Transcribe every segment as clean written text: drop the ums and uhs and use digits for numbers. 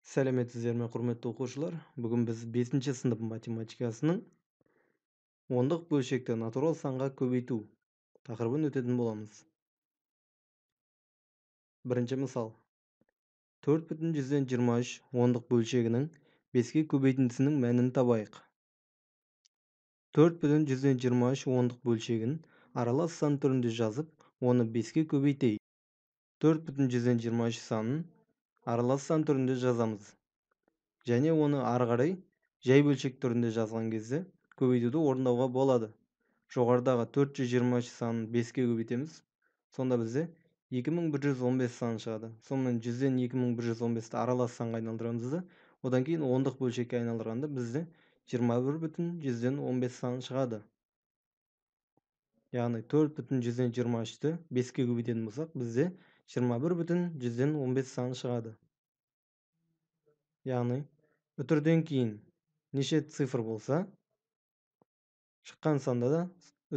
Сәлеметсіздер ме, құрметті оқушылар? Бүгін біз 5-ші сынып математикасының ондық бөлшекті натурал санға көбейту тақырыбын өтетін боламыз. Бірінші мысал. 4,23 ондық бөлшегінің 5-ке көбейтіндісінің мәнін табайық. 4,23 ондық бөлшегін аралас сан түрінде жазып, оны 5-ке көбейтейік. 4,23 санын аралас сан түрінде жазамыз. Және оны ары қарай жай бөлшек түрінде жазған кезде көбейтуді орындауға болады. Жоғарыдағы 420 санын 5-ке көбейтеміз. Сонда бізде 2115 саны шығады. Сонымен 100-ден 2115-ті аралас санға айналдырамыз. Одан кейін ондық бөлшекке айналдырғанда бізде 21,115 саны шығады. Яғни 4,123-ті 5-ке көбейтетін болсақ, бізде 21,115 саны шығады. Яғни үтірден кейін неше цифр болса, шыққан санда да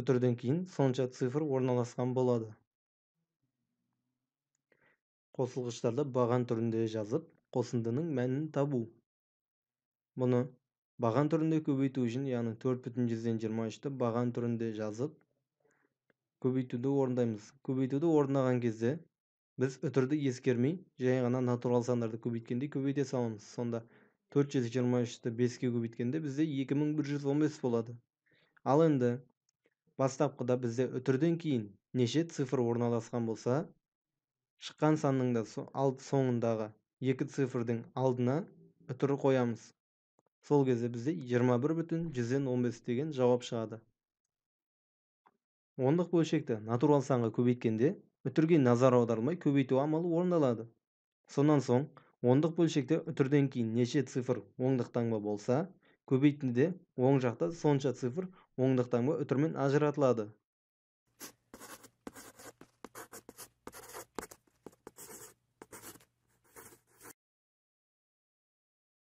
үтірден кейін сонша цифр орналасқан болады. Қосылғыштарды баған түрінде жазып, қосындының мәнін табу. Бұны баған түрінде көбейту үшін, яғни 4,123-ті баған түрінде жазып, көбейтуді орындаймыз. Көбейтуді орындаған кезде біз үтірді ескермей, жай ғана натурал сандарды көбейткенде көбейте саламыз. Сонда 423-ті 5-ке көбейткенде бізде 2115 болады. Ал енді бастапқыда бізде үтірден кейін неше цифр орналасқан болса, шыққан санның да соңындағы 2 цифрдің алдына үтір қоямыз. Сол кезде бізде 21,115 деген жауап шығады. Ондық бөлшекті натурал санға көбейткенде үтірге назар аударылмай көбейту амалы орындалады. Сонан соң ондық бөлшекте үтірден кейін неше цифр оңдық таңба болса, көбейтіндіде оң жақта сонша цифр оңдық таңба үтірмен ажыратылады.